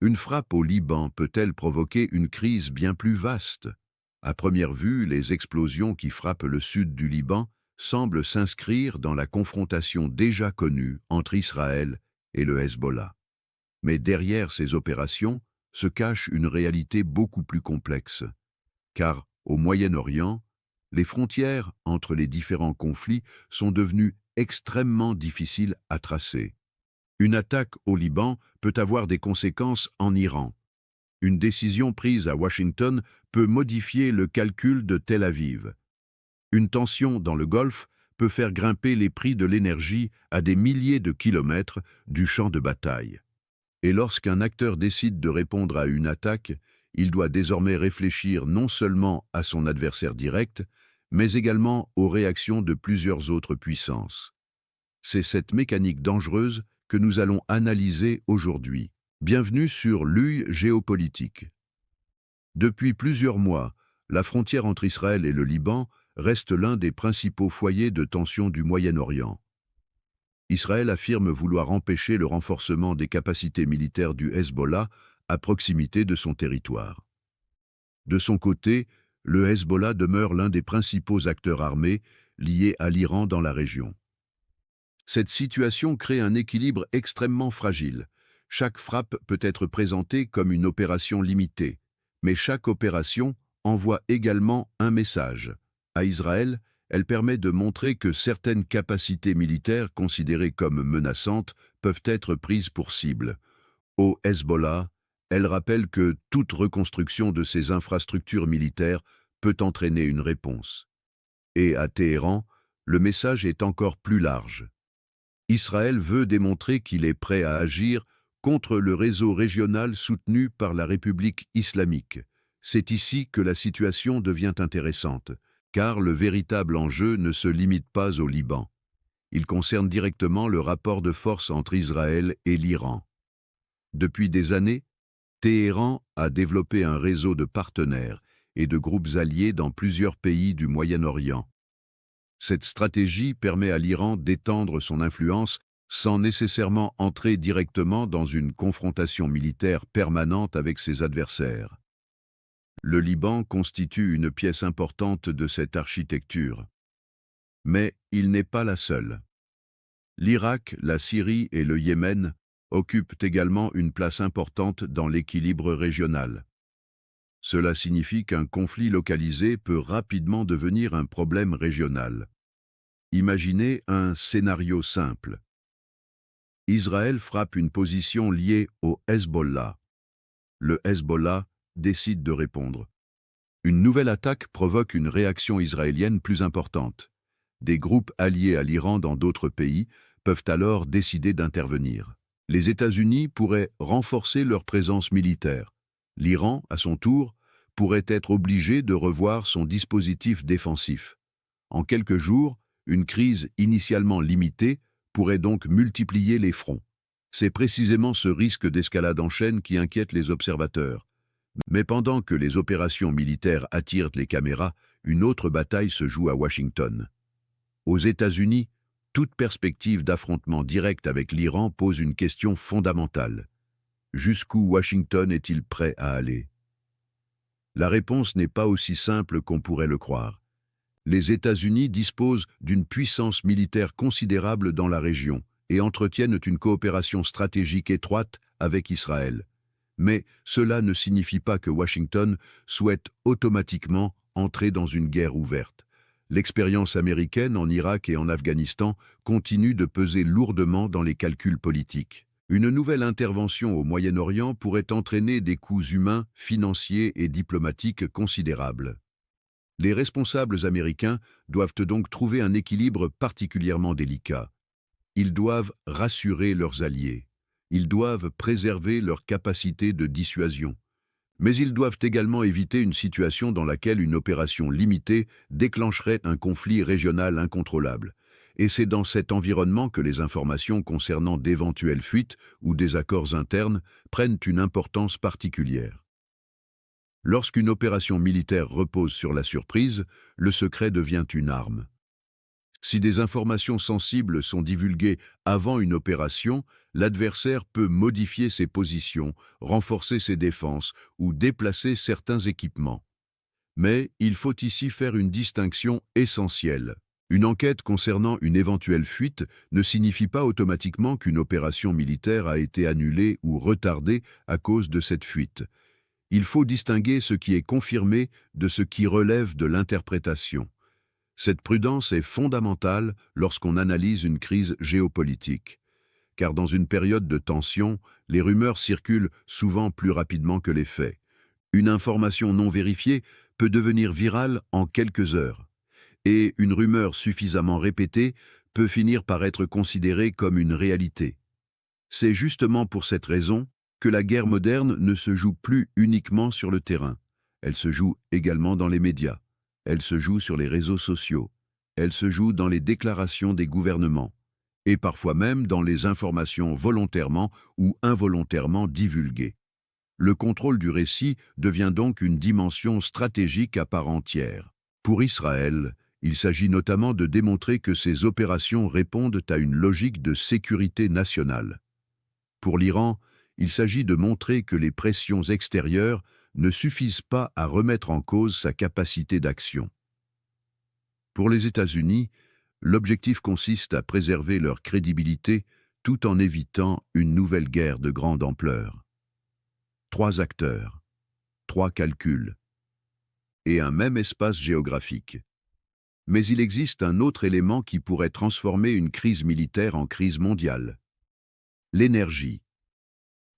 Une frappe au Liban peut-elle provoquer une crise bien plus vaste? À première vue, les explosions qui frappent le sud du Liban semblent s'inscrire dans la confrontation déjà connue entre Israël et le Hezbollah. Mais derrière ces opérations se cache une réalité beaucoup plus complexe, car au Moyen-Orient, les frontières entre les différents conflits sont devenues extrêmement difficiles à tracer. Une attaque au Liban peut avoir des conséquences en Iran. Une décision prise à Washington peut modifier le calcul de Tel Aviv. Une tension dans le Golfe peut faire grimper les prix de l'énergie à des milliers de kilomètres du champ de bataille. Et lorsqu'un acteur décide de répondre à une attaque, il doit désormais réfléchir non seulement à son adversaire direct, mais également aux réactions de plusieurs autres puissances. C'est cette mécanique dangereuse que nous allons analyser aujourd'hui. Bienvenue sur l'œil géopolitique. Depuis plusieurs mois, la frontière entre Israël et le Liban reste l'un des principaux foyers de tension du Moyen-Orient. Israël affirme vouloir empêcher le renforcement des capacités militaires du Hezbollah à proximité de son territoire. De son côté, le Hezbollah demeure l'un des principaux acteurs armés liés à l'Iran dans la région. Cette situation crée un équilibre extrêmement fragile. Chaque frappe peut être présentée comme une opération limitée, mais chaque opération envoie également un message. À Israël, elle permet de montrer que certaines capacités militaires considérées comme menaçantes peuvent être prises pour cible. Au Hezbollah, elle rappelle que toute reconstruction de ces infrastructures militaires peut entraîner une réponse. Et à Téhéran, le message est encore plus large. Israël veut démontrer qu'il est prêt à agir contre le réseau régional soutenu par la République islamique. C'est ici que la situation devient intéressante, car le véritable enjeu ne se limite pas au Liban. Il concerne directement le rapport de force entre Israël et l'Iran. Depuis des années, Téhéran a développé un réseau de partenaires et de groupes alliés dans plusieurs pays du Moyen-Orient. Cette stratégie permet à l'Iran d'étendre son influence sans nécessairement entrer directement dans une confrontation militaire permanente avec ses adversaires. Le Liban constitue une pièce importante de cette architecture. Mais il n'est pas la seule. L'Irak, la Syrie et le Yémen occupent également une place importante dans l'équilibre régional. Cela signifie qu'un conflit localisé peut rapidement devenir un problème régional. Imaginez un scénario simple. Israël frappe une position liée au Hezbollah. Le Hezbollah décide de répondre. Une nouvelle attaque provoque une réaction israélienne plus importante. Des groupes alliés à l'Iran dans d'autres pays peuvent alors décider d'intervenir. Les États-Unis pourraient renforcer leur présence militaire. L'Iran, à son tour, pourrait être obligé de revoir son dispositif défensif. En quelques jours, une crise initialement limitée pourrait donc multiplier les fronts. C'est précisément ce risque d'escalade en chaîne qui inquiète les observateurs. Mais pendant que les opérations militaires attirent les caméras, une autre bataille se joue à Washington. Aux États-Unis, toute perspective d'affrontement direct avec l'Iran pose une question fondamentale. Jusqu'où Washington est-il prêt à aller? La réponse n'est pas aussi simple qu'on pourrait le croire. Les États-Unis disposent d'une puissance militaire considérable dans la région et entretiennent une coopération stratégique étroite avec Israël. Mais cela ne signifie pas que Washington souhaite automatiquement entrer dans une guerre ouverte. L'expérience américaine en Irak et en Afghanistan continue de peser lourdement dans les calculs politiques. Une nouvelle intervention au Moyen-Orient pourrait entraîner des coûts humains, financiers et diplomatiques considérables. Les responsables américains doivent donc trouver un équilibre particulièrement délicat. Ils doivent rassurer leurs alliés. Ils doivent préserver leur capacité de dissuasion. Mais ils doivent également éviter une situation dans laquelle une opération limitée déclencherait un conflit régional incontrôlable. Et c'est dans cet environnement que les informations concernant d'éventuelles fuites ou désaccords internes prennent une importance particulière. Lorsqu'une opération militaire repose sur la surprise, le secret devient une arme. Si des informations sensibles sont divulguées avant une opération, l'adversaire peut modifier ses positions, renforcer ses défenses ou déplacer certains équipements. Mais il faut ici faire une distinction essentielle. Une enquête concernant une éventuelle fuite ne signifie pas automatiquement qu'une opération militaire a été annulée ou retardée à cause de cette fuite. Il faut distinguer ce qui est confirmé de ce qui relève de l'interprétation. Cette prudence est fondamentale lorsqu'on analyse une crise géopolitique, car dans une période de tension, les rumeurs circulent souvent plus rapidement que les faits. Une information non vérifiée peut devenir virale en quelques heures, et une rumeur suffisamment répétée peut finir par être considérée comme une réalité. C'est justement pour cette raison que la guerre moderne ne se joue plus uniquement sur le terrain. Elle se joue également dans les médias. Elle se joue sur les réseaux sociaux. Elle se joue dans les déclarations des gouvernements. Et parfois même dans les informations volontairement ou involontairement divulguées. Le contrôle du récit devient donc une dimension stratégique à part entière. Pour Israël, il s'agit notamment de démontrer que ces opérations répondent à une logique de sécurité nationale. Pour l'Iran, il s'agit de montrer que les pressions extérieures ne suffisent pas à remettre en cause sa capacité d'action. Pour les États-Unis, l'objectif consiste à préserver leur crédibilité tout en évitant une nouvelle guerre de grande ampleur. 3 acteurs, 3 calculs, et un même espace géographique. Mais il existe un autre élément qui pourrait transformer une crise militaire en crise mondiale. L'énergie.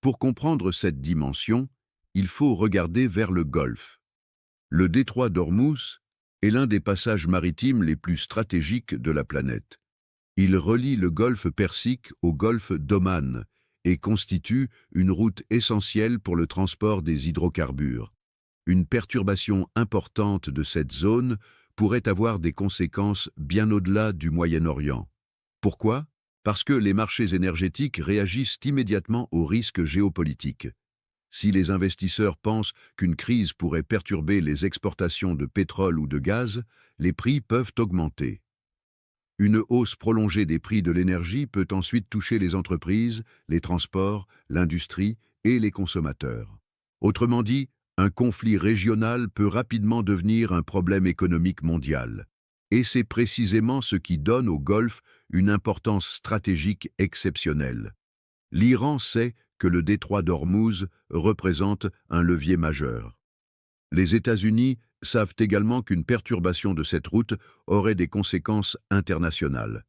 Pour comprendre cette dimension, il faut regarder vers le Golfe. Le détroit d'Ormuz est l'un des passages maritimes les plus stratégiques de la planète. Il relie le golfe Persique au golfe d'Oman et constitue une route essentielle pour le transport des hydrocarbures. Une perturbation importante de cette zone pourrait avoir des conséquences bien au-delà du Moyen-Orient. Pourquoi? Parce que les marchés énergétiques réagissent immédiatement aux risques géopolitiques. Si les investisseurs pensent qu'une crise pourrait perturber les exportations de pétrole ou de gaz, les prix peuvent augmenter. Une hausse prolongée des prix de l'énergie peut ensuite toucher les entreprises, les transports, l'industrie et les consommateurs. Autrement dit, un conflit régional peut rapidement devenir un problème économique mondial. Et c'est précisément ce qui donne au Golfe une importance stratégique exceptionnelle. L'Iran sait que le détroit d'Ormuz représente un levier majeur. Les États-Unis savent également qu'une perturbation de cette route aurait des conséquences internationales.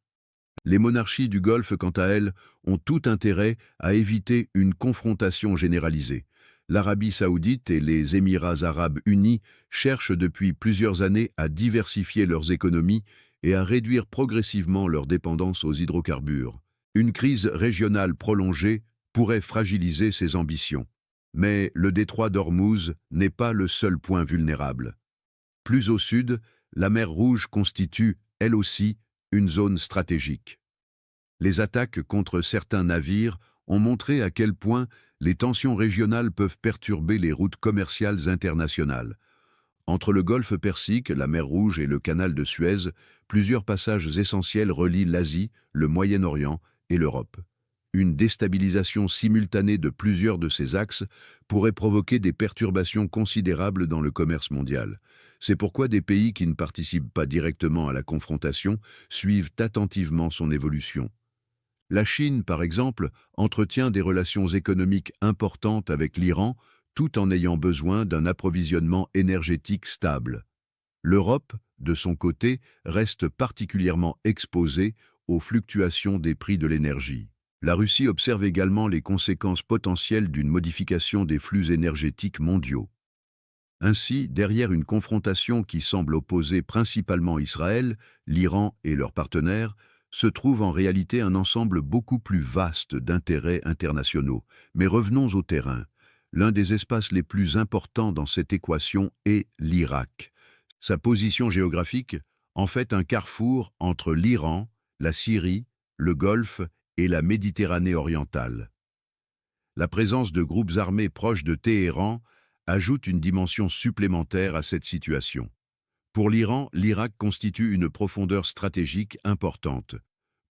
Les monarchies du Golfe, quant à elles, ont tout intérêt à éviter une confrontation généralisée. L'Arabie saoudite et les Émirats arabes unis cherchent depuis plusieurs années à diversifier leurs économies et à réduire progressivement leur dépendance aux hydrocarbures. Une crise régionale prolongée pourrait fragiliser ces ambitions. Mais le détroit d'Ormuz n'est pas le seul point vulnérable. Plus au sud, la mer Rouge constitue, elle aussi, une zone stratégique. Les attaques contre certains navires ont montré à quel point les tensions régionales peuvent perturber les routes commerciales internationales. Entre le golfe Persique, la mer Rouge et le canal de Suez, plusieurs passages essentiels relient l'Asie, le Moyen-Orient et l'Europe. Une déstabilisation simultanée de plusieurs de ces axes pourrait provoquer des perturbations considérables dans le commerce mondial. C'est pourquoi des pays qui ne participent pas directement à la confrontation suivent attentivement son évolution. La Chine, par exemple, entretient des relations économiques importantes avec l'Iran, tout en ayant besoin d'un approvisionnement énergétique stable. L'Europe, de son côté, reste particulièrement exposée aux fluctuations des prix de l'énergie. La Russie observe également les conséquences potentielles d'une modification des flux énergétiques mondiaux. Ainsi, derrière une confrontation qui semble opposer principalement Israël, l'Iran et leurs partenaires, se trouve en réalité un ensemble beaucoup plus vaste d'intérêts internationaux. Mais revenons au terrain. L'un des espaces les plus importants dans cette équation est l'Irak. Sa position géographique en fait un carrefour entre l'Iran, la Syrie, le Golfe et la Méditerranée orientale. La présence de groupes armés proches de Téhéran ajoute une dimension supplémentaire à cette situation. Pour l'Iran, l'Irak constitue une profondeur stratégique importante.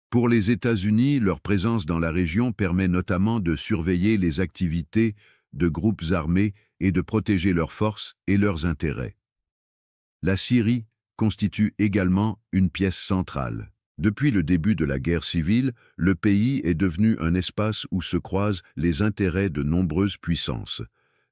Pour les États-Unis, leur présence dans la région permet notamment de surveiller les activités de groupes armés et de protéger leurs forces et leurs intérêts. La Syrie constitue également une pièce centrale. Depuis le début de la guerre civile, le pays est devenu un espace où se croisent les intérêts de nombreuses puissances.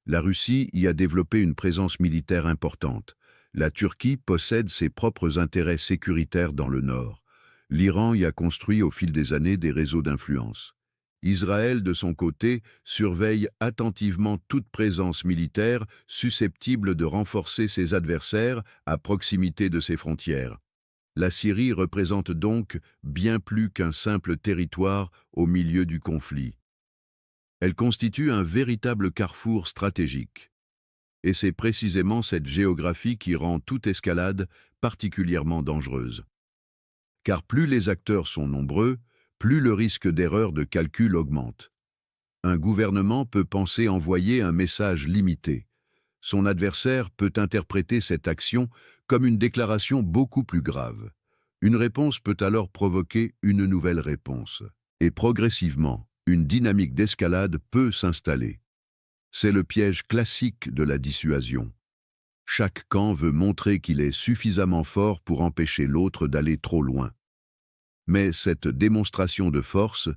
La Russie y a développé une présence militaire importante. La Turquie possède ses propres intérêts sécuritaires dans le nord. L'Iran y a construit au fil des années des réseaux d'influence. Israël, de son côté, surveille attentivement toute présence militaire susceptible de renforcer ses adversaires à proximité de ses frontières. La Syrie représente donc bien plus qu'un simple territoire au milieu du conflit. Elle constitue un véritable carrefour stratégique. Et c'est précisément cette géographie qui rend toute escalade particulièrement dangereuse. Car plus les acteurs sont nombreux, plus le risque d'erreur de calcul augmente. Un gouvernement peut penser envoyer un message limité. Son adversaire peut interpréter cette action comme une déclaration beaucoup plus grave. Une réponse peut alors provoquer une nouvelle réponse. Et progressivement, une dynamique d'escalade peut s'installer. C'est le piège classique de la dissuasion. Chaque camp veut montrer qu'il est suffisamment fort pour empêcher l'autre d'aller trop loin. Mais cette démonstration de force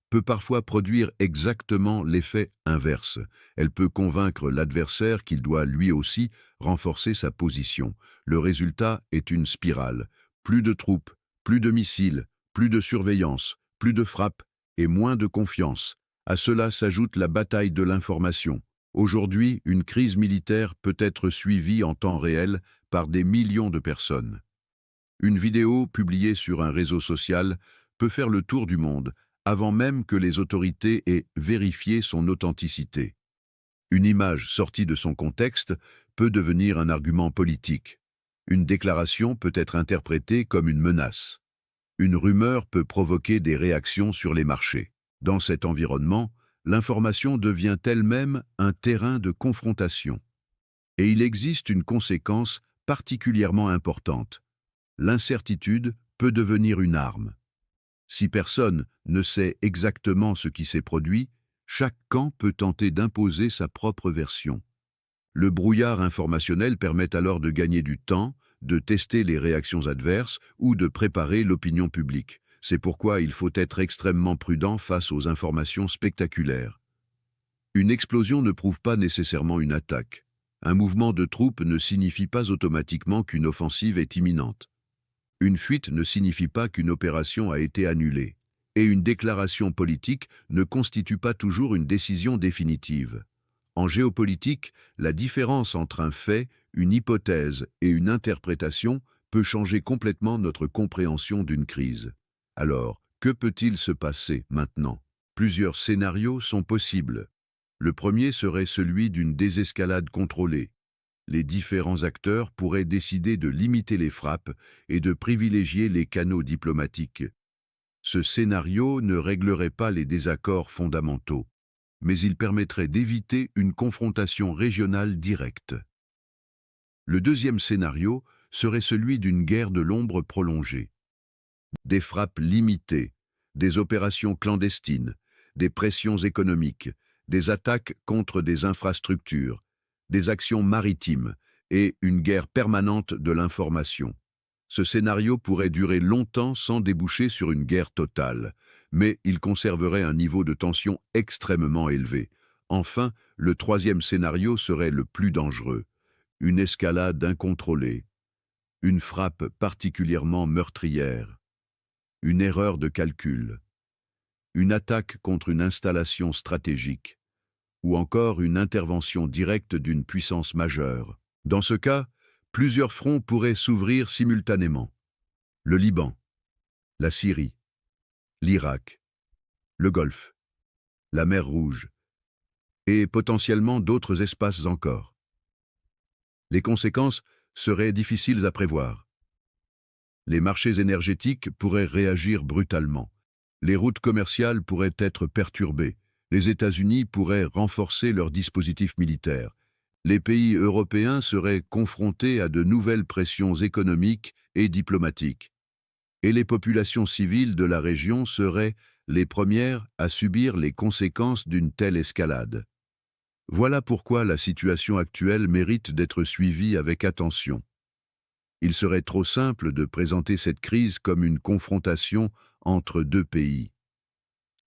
peut parfois produire exactement l'effet inverse. Elle peut convaincre l'adversaire qu'il doit lui aussi renforcer sa position. Le résultat est une spirale. Plus de troupes, plus de missiles, plus de surveillance, plus de frappes et moins de confiance. À cela s'ajoute la bataille de l'information. Aujourd'hui, une crise militaire peut être suivie en temps réel par des millions de personnes. Une vidéo publiée sur un réseau social peut faire le tour du monde avant même que les autorités aient vérifié son authenticité. Une image sortie de son contexte peut devenir un argument politique. Une déclaration peut être interprétée comme une menace. Une rumeur peut provoquer des réactions sur les marchés. Dans cet environnement, l'information devient elle-même un terrain de confrontation. Et il existe une conséquence particulièrement importante. L'incertitude peut devenir une arme. Si personne ne sait exactement ce qui s'est produit, chaque camp peut tenter d'imposer sa propre version. Le brouillard informationnel permet alors de gagner du temps, de tester les réactions adverses ou de préparer l'opinion publique. C'est pourquoi il faut être extrêmement prudent face aux informations spectaculaires. Une explosion ne prouve pas nécessairement une attaque. Un mouvement de troupes ne signifie pas automatiquement qu'une offensive est imminente. Une fuite ne signifie pas qu'une opération a été annulée. Et une déclaration politique ne constitue pas toujours une décision définitive. En géopolitique, la différence entre un fait, une hypothèse et une interprétation peut changer complètement notre compréhension d'une crise. Alors, que peut-il se passer maintenant? Plusieurs scénarios sont possibles. Le premier serait celui d'une désescalade contrôlée. Les différents acteurs pourraient décider de limiter les frappes et de privilégier les canaux diplomatiques. Ce scénario ne réglerait pas les désaccords fondamentaux, mais il permettrait d'éviter une confrontation régionale directe. Le deuxième scénario serait celui d'une guerre de l'ombre prolongée. Des frappes limitées, des opérations clandestines, des pressions économiques, des attaques contre des infrastructures, des actions maritimes et une guerre permanente de l'information. Ce scénario pourrait durer longtemps sans déboucher sur une guerre totale, mais il conserverait un niveau de tension extrêmement élevé. Enfin, le troisième scénario serait le plus dangereux. Une escalade incontrôlée, une frappe particulièrement meurtrière, une erreur de calcul, une attaque contre une installation stratégique, ou encore une intervention directe d'une puissance majeure. Dans ce cas, plusieurs fronts pourraient s'ouvrir simultanément. Le Liban, la Syrie, l'Irak, le Golfe, la mer Rouge, et potentiellement d'autres espaces encore. Les conséquences seraient difficiles à prévoir. Les marchés énergétiques pourraient réagir brutalement. Les routes commerciales pourraient être perturbées. Les États-Unis pourraient renforcer leurs dispositifs militaires. Les pays européens seraient confrontés à de nouvelles pressions économiques et diplomatiques, et les populations civiles de la région seraient les premières à subir les conséquences d'une telle escalade. Voilà pourquoi la situation actuelle mérite d'être suivie avec attention. Il serait trop simple de présenter cette crise comme une confrontation entre deux pays.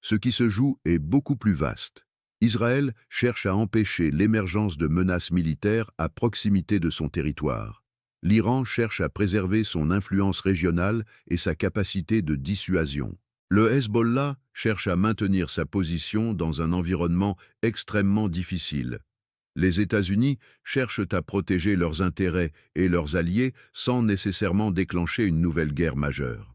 Ce qui se joue est beaucoup plus vaste. Israël cherche à empêcher l'émergence de menaces militaires à proximité de son territoire. L'Iran cherche à préserver son influence régionale et sa capacité de dissuasion. Le Hezbollah cherche à maintenir sa position dans un environnement extrêmement difficile. Les États-Unis cherchent à protéger leurs intérêts et leurs alliés sans nécessairement déclencher une nouvelle guerre majeure.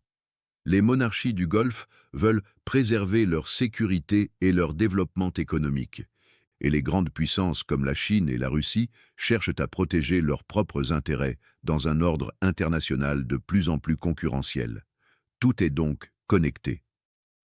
Les monarchies du Golfe veulent préserver leur sécurité et leur développement économique. Et les grandes puissances comme la Chine et la Russie cherchent à protéger leurs propres intérêts dans un ordre international de plus en plus concurrentiel. Tout est donc connecté.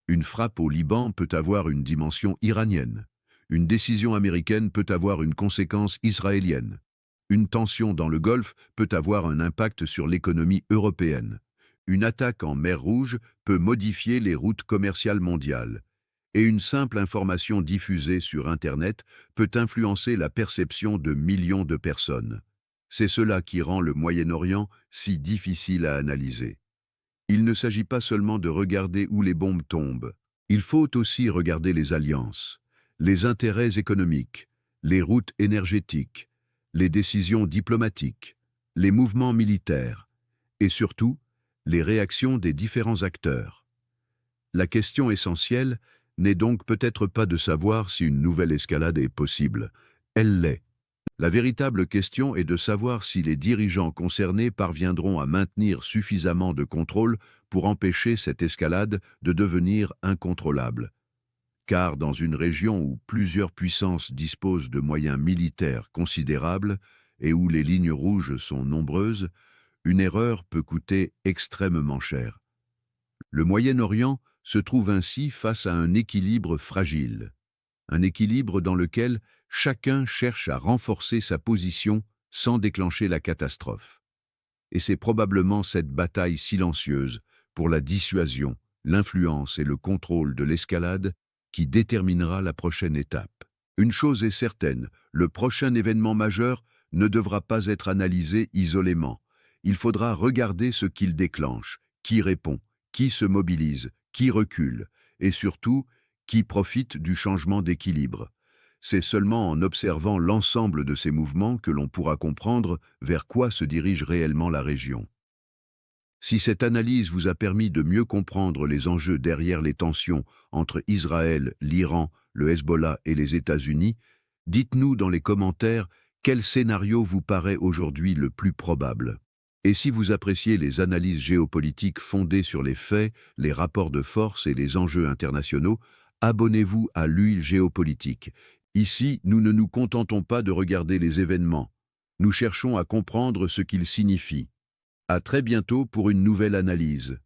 Une frappe au Liban peut avoir une dimension iranienne. Une décision américaine peut avoir une conséquence israélienne. Une tension dans le Golfe peut avoir un impact sur l'économie européenne. Une attaque en mer Rouge peut modifier les routes commerciales mondiales. Et une simple information diffusée sur Internet peut influencer la perception de millions de personnes. C'est cela qui rend le Moyen-Orient si difficile à analyser. Il ne s'agit pas seulement de regarder où les bombes tombent. Il faut aussi regarder les alliances, les intérêts économiques, les routes énergétiques, les décisions diplomatiques, les mouvements militaires et surtout les réactions des différents acteurs. La question essentielle n'est donc peut-être pas de savoir si une nouvelle escalade est possible. Elle l'est. La véritable question est de savoir si les dirigeants concernés parviendront à maintenir suffisamment de contrôle pour empêcher cette escalade de devenir incontrôlable. Car dans une région où plusieurs puissances disposent de moyens militaires considérables et où les lignes rouges sont nombreuses, une erreur peut coûter extrêmement cher. Le Moyen-Orient se trouve ainsi face à un équilibre fragile, un équilibre dans lequel chacun cherche à renforcer sa position sans déclencher la catastrophe. Et c'est probablement cette bataille silencieuse pour la dissuasion, l'influence et le contrôle de l'escalade qui déterminera la prochaine étape. Une chose est certaine, le prochain événement majeur ne devra pas être analysé isolément. Il faudra regarder ce qu'il déclenche, qui répond, qui se mobilise, qui recule, et surtout, qui profite du changement d'équilibre. C'est seulement en observant l'ensemble de ces mouvements que l'on pourra comprendre vers quoi se dirige réellement la région. Si cette analyse vous a permis de mieux comprendre les enjeux derrière les tensions entre Israël, l'Iran, le Hezbollah et les États-Unis, dites-nous dans les commentaires quel scénario vous paraît aujourd'hui le plus probable. Et si vous appréciez les analyses géopolitiques fondées sur les faits, les rapports de force et les enjeux internationaux, abonnez-vous à l'Huile Géopolitique. Ici, nous ne nous contentons pas de regarder les événements. Nous cherchons à comprendre ce qu'ils signifient. À très bientôt pour une nouvelle analyse.